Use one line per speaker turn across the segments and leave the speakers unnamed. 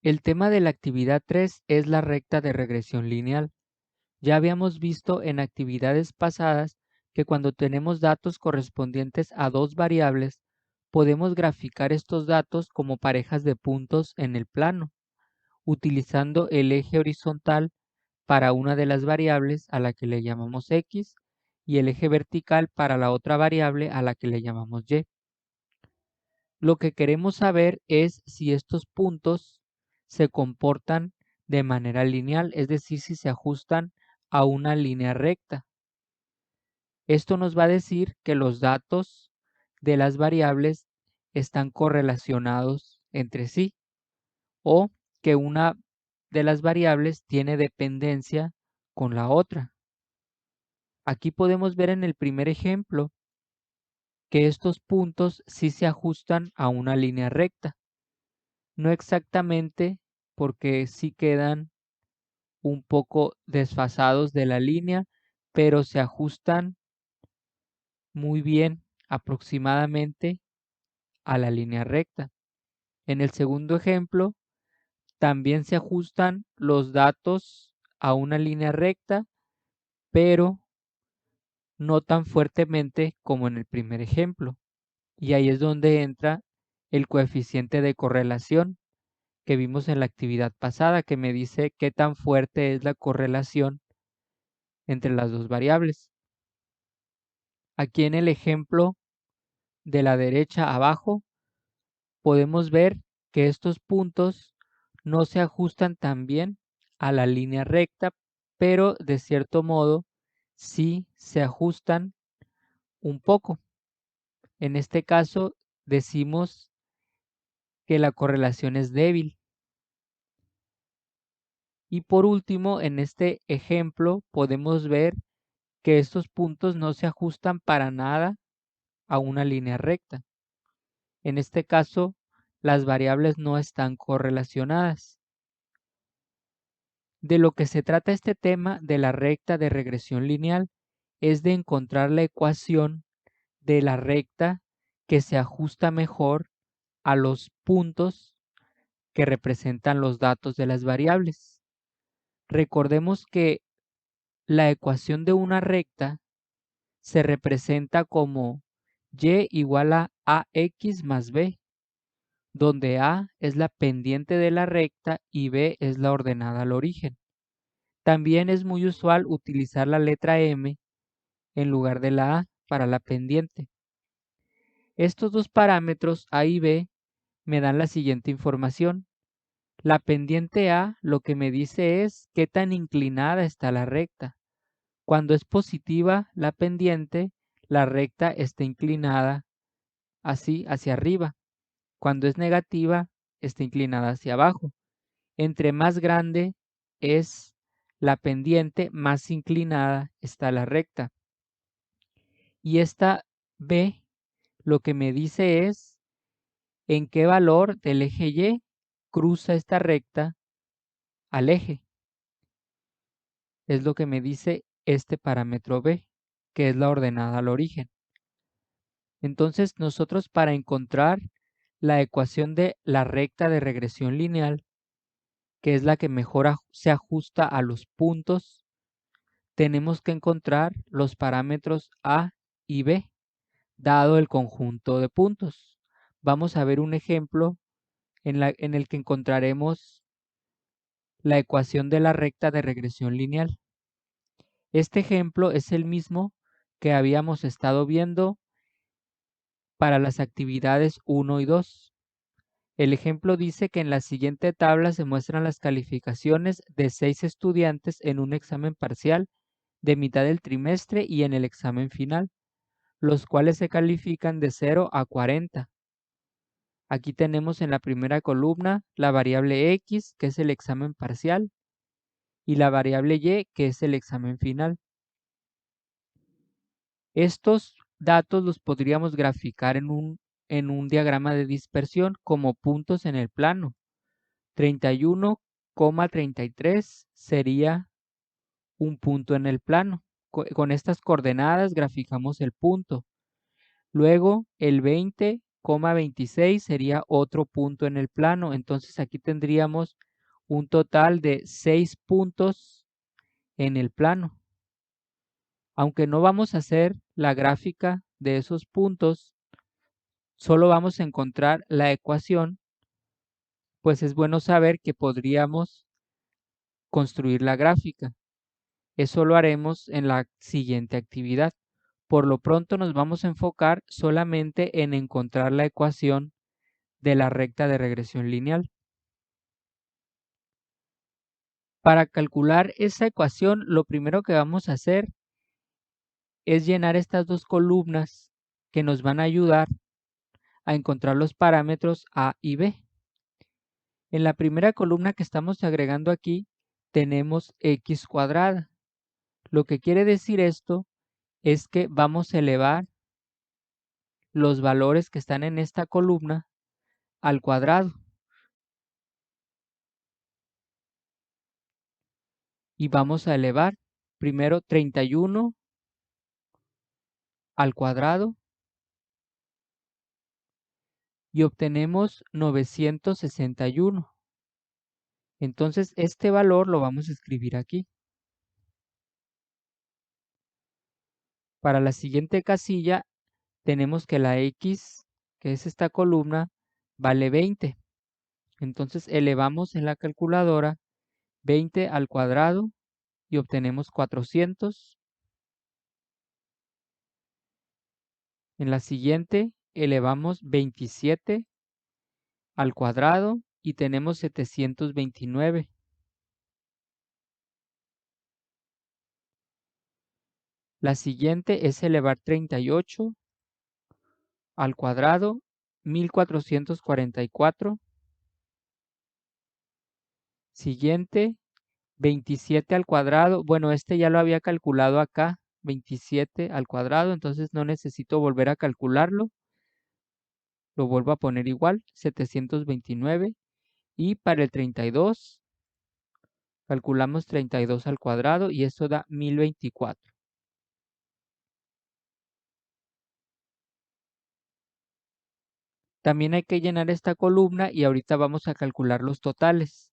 El tema de la actividad 3 es la recta de regresión lineal. Ya habíamos visto en actividades pasadas que cuando tenemos datos correspondientes a dos variables, podemos graficar estos datos como parejas de puntos en el plano, utilizando el eje horizontal para una de las variables a la que le llamamos X y el eje vertical para la otra variable a la que le llamamos Y. Lo que queremos saber es si estos puntos se comportan de manera lineal, es decir, si se ajustan a una línea recta. Esto nos va a decir que los datos de las variables están correlacionados entre sí o que una de las variables tiene dependencia con la otra. Aquí podemos ver en el primer ejemplo que estos puntos sí se ajustan a una línea recta. No exactamente, porque sí quedan un poco desfasados de la línea, pero se ajustan muy bien, aproximadamente a la línea recta. En el segundo ejemplo, también se ajustan los datos a una línea recta, pero no tan fuertemente como en el primer ejemplo. Y ahí es donde entra el coeficiente de correlación que vimos en la actividad pasada, que me dice qué tan fuerte es la correlación entre las dos variables. Aquí en el ejemplo de la derecha abajo, podemos ver que estos puntos no se ajustan tan bien a la línea recta, pero de cierto modo sí se ajustan un poco. En este caso decimos que la correlación es débil. Y por último, en este ejemplo podemos ver que estos puntos no se ajustan para nada a una línea recta. En este caso, las variables no están correlacionadas. De lo que se trata este tema de la recta de regresión lineal es de encontrar la ecuación de la recta que se ajusta mejor a los puntos que representan los datos de las variables. Recordemos que la ecuación de una recta se representa como y igual a ax más b, donde a es la pendiente de la recta y b es la ordenada al origen. También es muy usual utilizar la letra m en lugar de la a para la pendiente. Estos dos parámetros a y b me dan la siguiente información. La pendiente a lo que me dice es qué tan inclinada está la recta. Cuando es positiva la pendiente, la recta está inclinada así hacia arriba. Cuando es negativa, está inclinada hacia abajo. Entre más grande es la pendiente, más inclinada está la recta. Y esta B lo que me dice es en qué valor del eje Y cruza esta recta al eje. Es lo que me dice este parámetro B, que es la ordenada al origen. Entonces nosotros para encontrar la ecuación de la recta de regresión lineal, que es la que mejor se ajusta a los puntos, tenemos que encontrar los parámetros A y B, dado el conjunto de puntos. Vamos a ver un ejemplo en el que encontraremos la ecuación de la recta de regresión lineal. Este ejemplo es el mismo que habíamos estado viendo para las actividades 1 y 2. El ejemplo dice que en la siguiente tabla se muestran las calificaciones de 6 estudiantes en un examen parcial de mitad del trimestre y en el examen final, los cuales se califican de 0 a 40. Aquí tenemos en la primera columna la variable X, que es el examen parcial, y la variable Y, que es el examen final. Estos datos los podríamos graficar en un diagrama de dispersión como puntos en el plano. 31,33 sería un punto en el plano. Con estas coordenadas graficamos el punto. Luego el 20 26 sería otro punto en el plano. Entonces aquí tendríamos un total de 6 puntos en el plano. Aunque no vamos a hacer la gráfica de esos puntos, solo vamos a encontrar la ecuación, pues es bueno saber que podríamos construir la gráfica. Eso lo haremos en la siguiente actividad. Por lo pronto nos vamos a enfocar solamente en encontrar la ecuación de la recta de regresión lineal. Para calcular esa ecuación, lo primero que vamos a hacer es llenar estas dos columnas que nos van a ayudar a encontrar los parámetros A y B. En la primera columna que estamos agregando aquí tenemos x cuadrada. Lo que quiere decir esto es que vamos a elevar los valores que están en esta columna al cuadrado. Y vamos a elevar primero 31 al cuadrado y obtenemos 961. Entonces este valor lo vamos a escribir aquí. Para la siguiente casilla tenemos que la x, que es esta columna, vale 20. Entonces elevamos en la calculadora 20 al cuadrado y obtenemos 400. En la siguiente elevamos 27 al cuadrado y tenemos 729. La siguiente es elevar 38 al cuadrado, 1444. Siguiente, 27 al cuadrado. Bueno, este ya lo había calculado acá, 27 al cuadrado, entonces no necesito volver a calcularlo. Lo vuelvo a poner igual, 729. Y para el 32, calculamos 32 al cuadrado y esto da 1024. También hay que llenar esta columna y ahorita vamos a calcular los totales.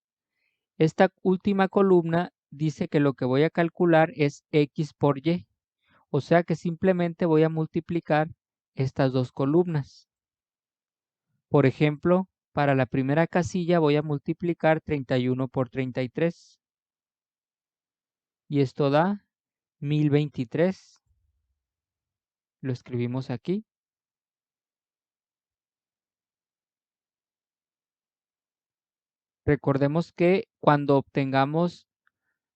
Esta última columna dice que lo que voy a calcular es x por y, o sea que simplemente voy a multiplicar estas dos columnas. Por ejemplo, para la primera casilla voy a multiplicar 31 por 33 y esto da 1023. Lo escribimos aquí. Recordemos que cuando obtengamos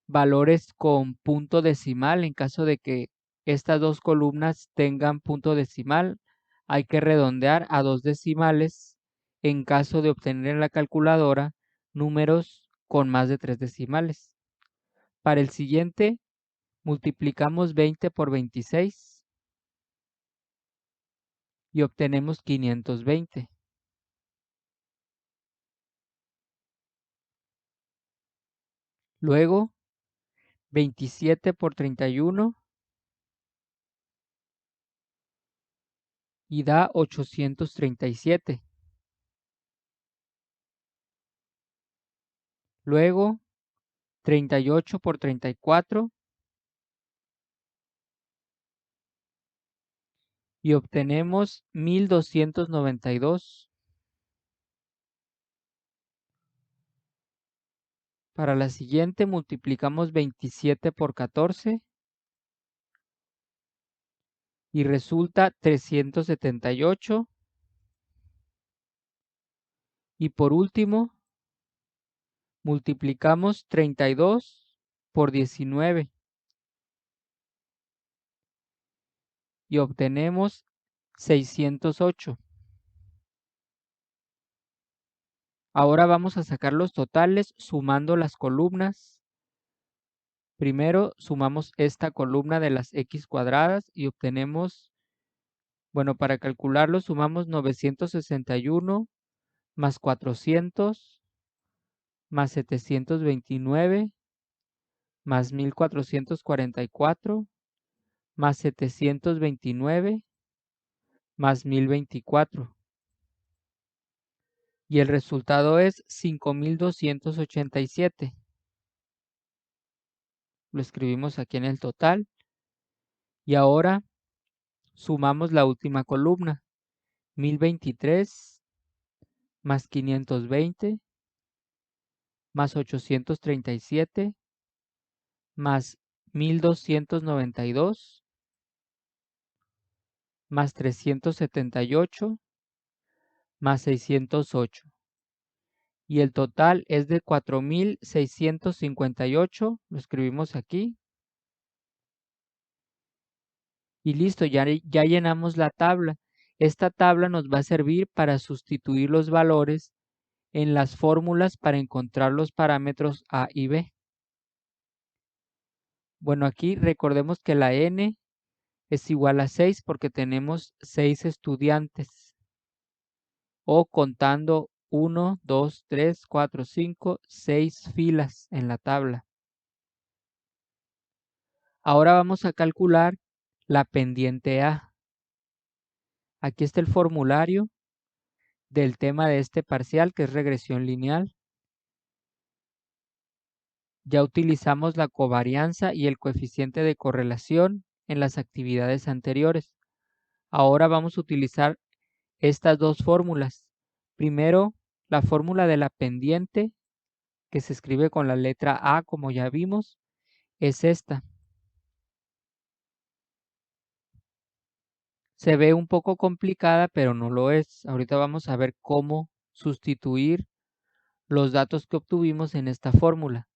valores con punto decimal, en caso de que estas dos columnas tengan punto decimal, hay que redondear a 2 decimales en caso de obtener en la calculadora números con más de 3 decimales. Para el siguiente, multiplicamos 20 por 26 y obtenemos 520. Luego, 27 por 31 y da 837. Luego, 38 por 34 y obtenemos 1292. Para la siguiente multiplicamos 27 por 14 y resulta 378. Y por último, multiplicamos 32 por 19 y obtenemos 608. Ahora vamos a sacar los totales sumando las columnas. Primero sumamos esta columna de las x cuadradas y obtenemos, bueno, para calcularlo sumamos 961 más 400 más 729 más 1444 más 729 más 1024. y el resultado es 5.287. Lo escribimos aquí en el total y ahora sumamos la última columna, 1023 más 520 más 837 más 1292 más 378 más 608. Y el total es de 4.658. Lo escribimos aquí. Y listo, ya llenamos la tabla. Esta tabla nos va a servir para sustituir los valores en las fórmulas para encontrar los parámetros A y B. Bueno, aquí recordemos que la n es igual a 6 porque tenemos 6 estudiantes. O contando 1, 2, 3, 4, 5, 6 filas en la tabla. Ahora vamos a calcular la pendiente A. Aquí está el formulario del tema de este parcial, que es regresión lineal. Ya utilizamos la covarianza y el coeficiente de correlación en las actividades anteriores. Ahora vamos a utilizar estas dos fórmulas. Primero, la fórmula de la pendiente, que se escribe con la letra A, como ya vimos, es esta. Se ve un poco complicada, pero no lo es. Ahorita vamos a ver cómo sustituir los datos que obtuvimos en esta fórmula.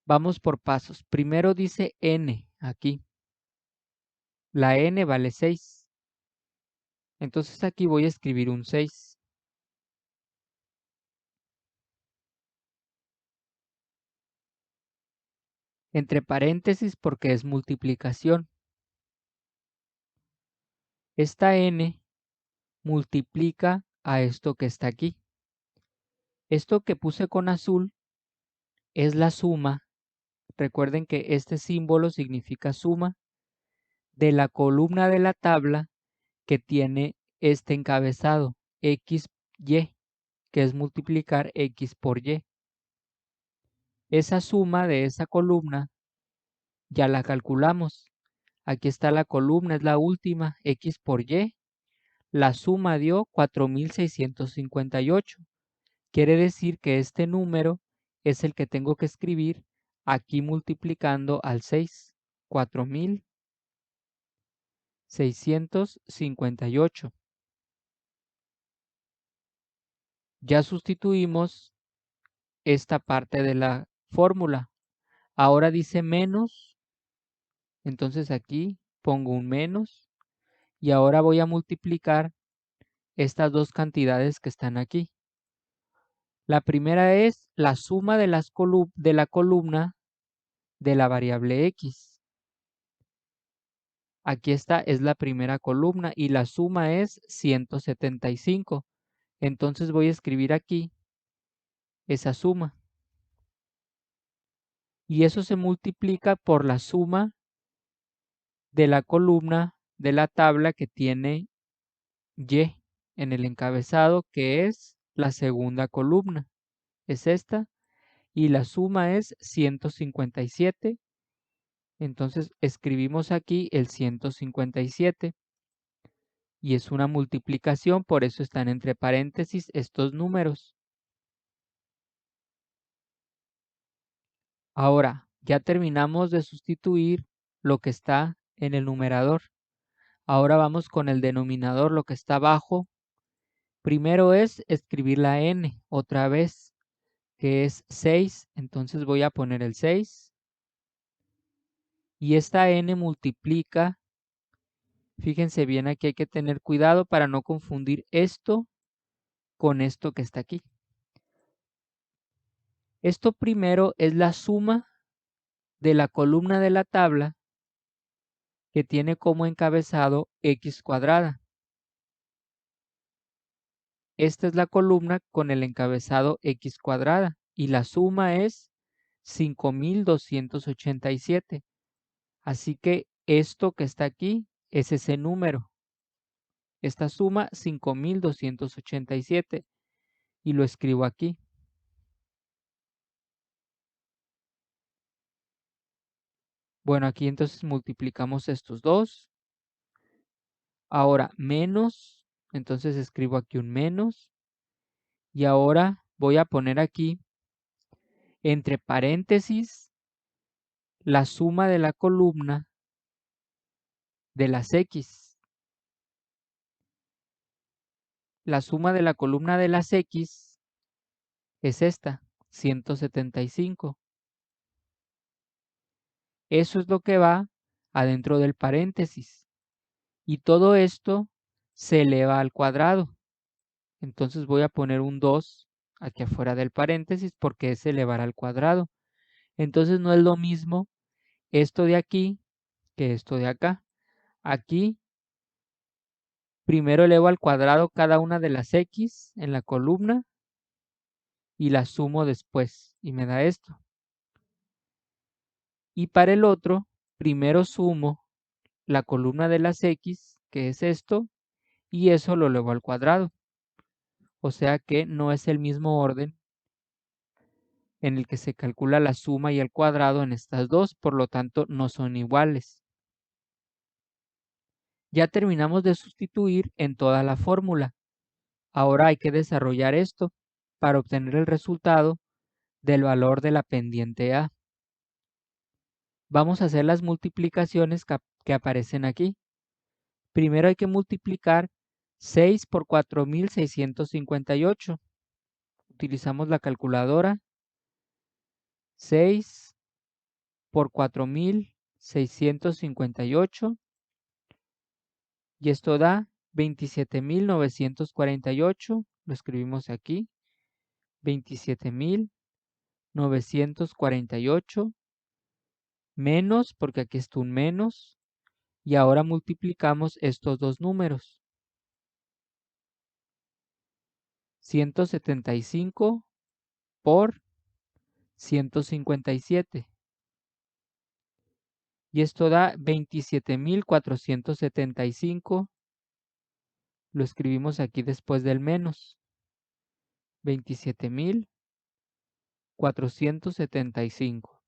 Vamos por pasos. Primero dice n aquí. La n vale 6. Entonces aquí voy a escribir un 6. Entre paréntesis porque es multiplicación. Esta n multiplica a esto que está aquí. Esto que puse con azul es la suma. Recuerden que este símbolo significa suma de la columna de la tabla que tiene este encabezado, XY, que es multiplicar X por Y. Esa suma de esa columna ya la calculamos. Aquí está la columna, es la última, X por Y. La suma dio 4.658. Quiere decir que este número es el que tengo que escribir aquí multiplicando al 6. 4.658. Ya sustituimos esta parte de la fórmula. Ahora dice menos, entonces aquí pongo un menos y ahora voy a multiplicar estas dos cantidades que están aquí. La primera es la suma de la columna de la variable x. Aquí está, es la primera columna y la suma es 175. Entonces voy a escribir aquí esa suma. Y eso se multiplica por la suma de la columna de la tabla que tiene Y en el encabezado, que es la segunda columna. Es esta. Y la suma es 157. Entonces escribimos aquí el 157. Y es una multiplicación, por eso están entre paréntesis estos números. Ahora, ya terminamos de sustituir lo que está en el numerador. Ahora vamos con el denominador, lo que está abajo. Primero es escribir la n otra vez, que es 6. Entonces voy a poner el 6. Y esta n multiplica. Fíjense bien, aquí hay que tener cuidado para no confundir esto con esto que está aquí. Esto primero es la suma de la columna de la tabla que tiene como encabezado x cuadrada. Esta es la columna con el encabezado x cuadrada y la suma es 5.287. Así que esto que está aquí es ese número. esta suma 5.287 y lo escribo aquí. Bueno, aquí entonces multiplicamos estos dos. Ahora menos, entonces escribo aquí un menos. Y ahora voy a poner aquí entre paréntesis la suma de la columna de las X. La suma de la columna de las X es esta, 175. Eso es lo que va adentro del paréntesis. Y todo esto se eleva al cuadrado. Entonces voy a poner un 2 aquí afuera del paréntesis porque es elevar al cuadrado. Entonces no es lo mismo esto de aquí que esto de acá. Aquí primero elevo al cuadrado cada una de las X en la columna y la sumo después y me da esto. Y para el otro, primero sumo la columna de las X, que es esto, y eso lo elevo al cuadrado. O sea que no es el mismo orden en el que se calcula la suma y el cuadrado en estas dos, por lo tanto no son iguales. Ya terminamos de sustituir en toda la fórmula. Ahora hay que desarrollar esto para obtener el resultado del valor de la pendiente A. Vamos a hacer las multiplicaciones que aparecen aquí. Primero hay que multiplicar 6 por 4.658. Utilizamos la calculadora. 6 por 4.658 y esto da 27.948. Lo escribimos aquí. 27.948 menos, porque aquí está un menos, y ahora multiplicamos estos dos números. 175 por 157. Y esto da 27.475. Lo escribimos aquí después del menos. 27.475.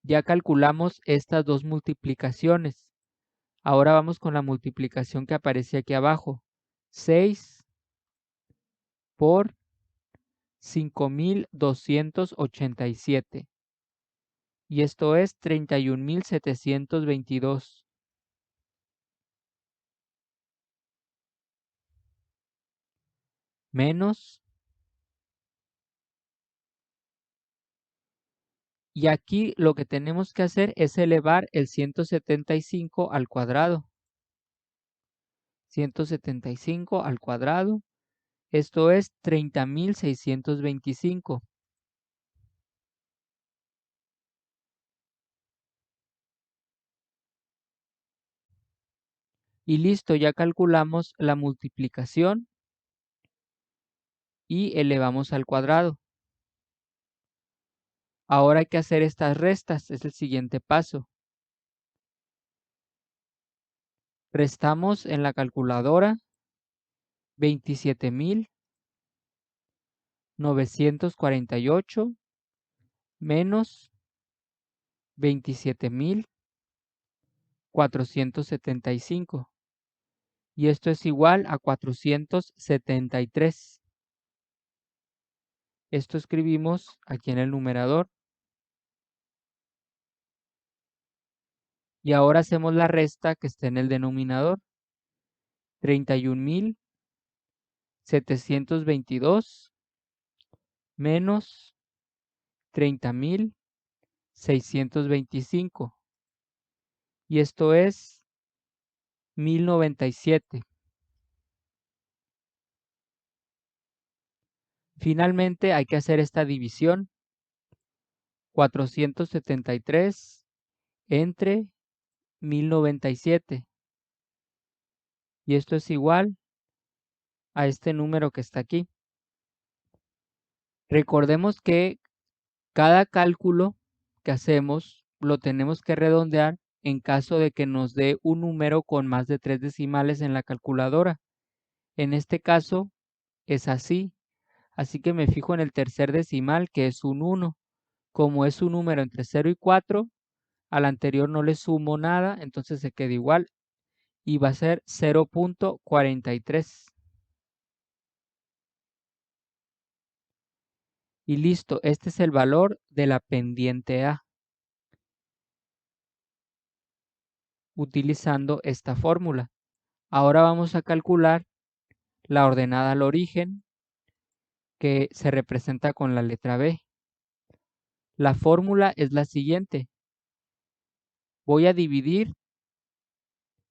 Ya calculamos estas dos multiplicaciones. Ahora vamos con la multiplicación que aparece aquí abajo. 6 por 5.287. Y esto es 31.722. Menos. Y aquí lo que tenemos que hacer es elevar el 175 al cuadrado. 175 al cuadrado. Esto es 30.625. Y listo, ya calculamos la multiplicación y elevamos al cuadrado. Ahora hay que hacer estas restas, es el siguiente paso. Restamos en la calculadora 27.948 menos 27.475. Y esto es igual a 473. Esto escribimos aquí en el numerador. Y ahora hacemos la resta que está en el denominador. 31.722 menos 30.625. Y esto es 1.097. Finalmente hay que hacer esta división. 473 entre 1.097. Y esto es igual a este número que está aquí. Recordemos que cada cálculo que hacemos lo tenemos que redondear en caso de que nos dé un número con más de 3 decimales en la calculadora. En este caso es así. Así que me fijo en el tercer decimal, que es un 1. Como es un número entre 0 y 4, al anterior no le sumo nada, entonces se queda igual y va a ser 0.43. Y listo, este es el valor de la pendiente A, utilizando esta fórmula. Ahora vamos a calcular la ordenada al origen, que se representa con la letra B. La fórmula es la siguiente. Voy a dividir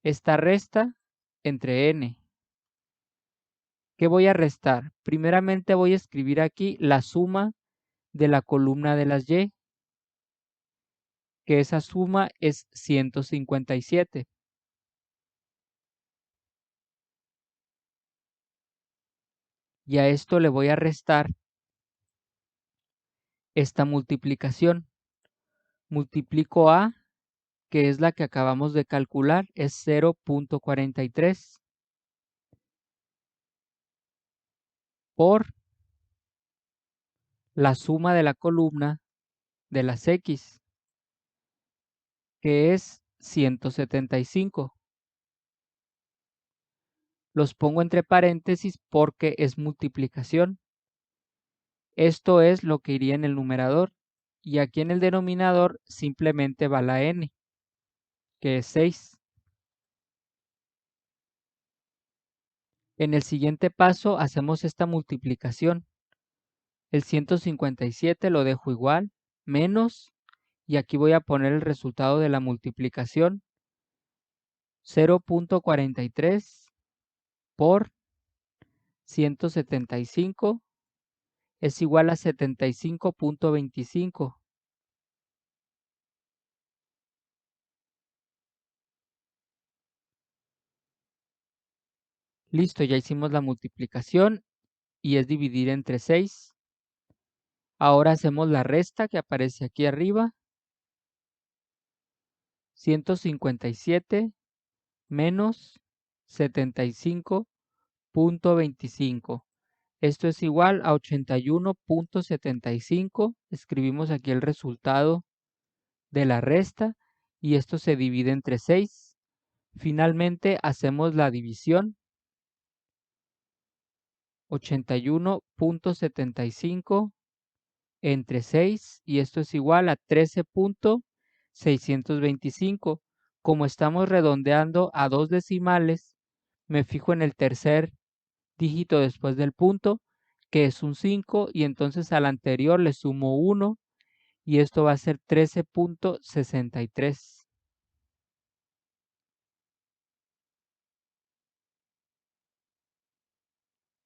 esta resta entre n. ¿Qué voy a restar? Primeramente voy a escribir aquí la suma de la columna de las y, que esa suma es 157. Y a esto le voy a restar esta multiplicación. Multiplico A, que es la que acabamos de calcular, es 0.43 por la suma de la columna de las X, que es 175. Los pongo entre paréntesis porque es multiplicación. Esto es lo que iría en el numerador. Y aquí en el denominador simplemente va la n, que es 6. En el siguiente paso hacemos esta multiplicación. El 157 lo dejo igual, menos, y aquí voy a poner el resultado de la multiplicación. 0.43 por 175 es igual a 75.25. Listo, ya hicimos la multiplicación y es dividir entre 6. Ahora hacemos la resta que aparece aquí arriba. 157 menos 75.25. Esto es igual a 81.75. Escribimos aquí el resultado de la resta y esto se divide entre 6. Finalmente hacemos la división. 81.75 entre 6 y esto es igual a 13.625. Como estamos redondeando a 2 decimales, me fijo en el tercer dígito después del punto, que es un 5, y entonces al anterior le sumo 1 y esto va a ser 13.63.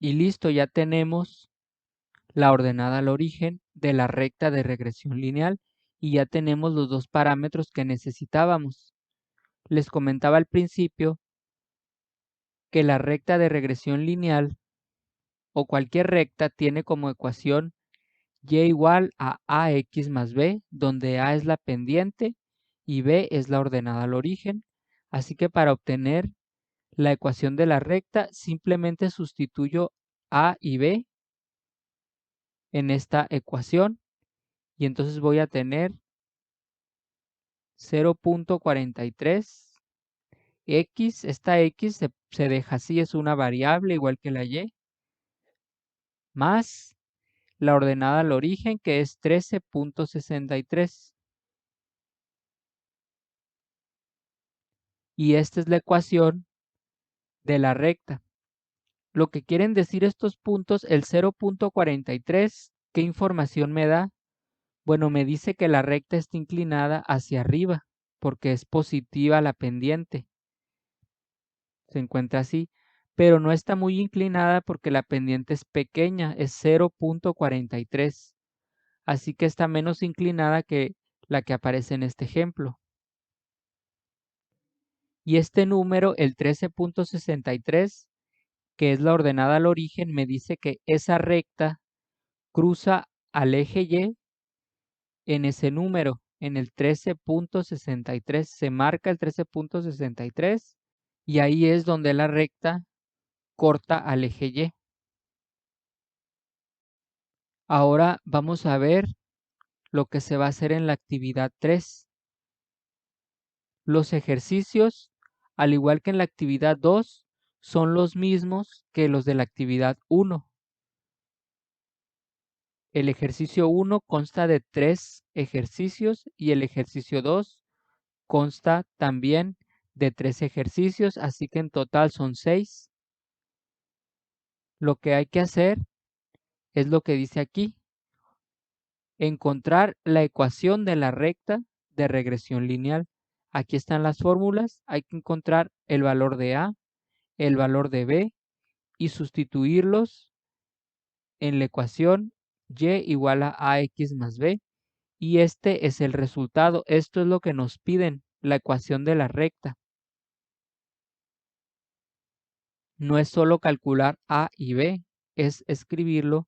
Y listo, ya tenemos la ordenada al origen de la recta de regresión lineal y ya tenemos los dos parámetros que necesitábamos. Les comentaba al principio que la recta de regresión lineal o cualquier recta tiene como ecuación y igual a ax más b, donde a es la pendiente y b es la ordenada al origen. Así que para obtener la ecuación de la recta simplemente sustituyo a y b en esta ecuación y entonces voy a tener 0.43 x, esta x se deja así, es una variable igual que la y, más la ordenada al origen, que es 13.63. Y esta es la ecuación de la recta. Lo que quieren decir estos puntos, el 0.43, ¿qué información me da? Bueno, me dice que la recta está inclinada hacia arriba, porque es positiva la pendiente. Se encuentra así, pero no está muy inclinada porque la pendiente es pequeña, es 0.43. Así que está menos inclinada que la que aparece en este ejemplo. Y este número, el 13.63, que es la ordenada al origen, me dice que esa recta cruza al eje Y en ese número. en el 13.63. Se marca el 13.63 y ahí es donde la recta corta al eje Y. Ahora vamos a ver lo que se va a hacer en la actividad 3. Los ejercicios, al igual que en la actividad 2, son los mismos que los de la actividad 1. El ejercicio 1 consta de 3 ejercicios y el ejercicio 2 consta también de 3 ejercicios, así que en total son 6. Lo que hay que hacer es lo que dice aquí: encontrar la ecuación de la recta de regresión lineal. Aquí están las fórmulas. Hay que encontrar el valor de A, el valor de B y sustituirlos en la ecuación y igual a ax más b. Y este es el resultado. Esto es lo que nos piden, la ecuación de la recta. No es solo calcular A y B, es escribirlo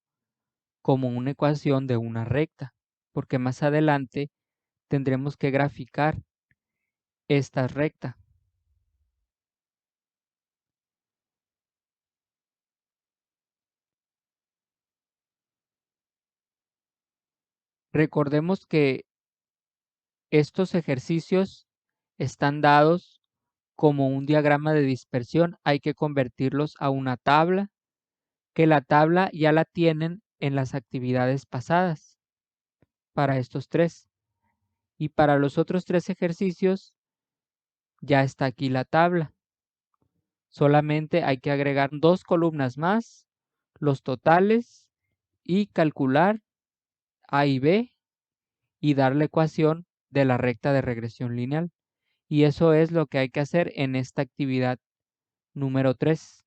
como una ecuación de una recta, porque más adelante tendremos que graficar esta recta. Recordemos que estos ejercicios están dados como un diagrama de dispersión. Hay que convertirlos a una tabla, que la tabla ya la tienen en las actividades pasadas para estos 3. Y para los otros 3 ejercicios ya está aquí la tabla. Solamente hay que agregar 2 columnas más, los totales, y calcular A y B y dar la ecuación de la recta de regresión lineal. Y eso es lo que hay que hacer en esta actividad número 3.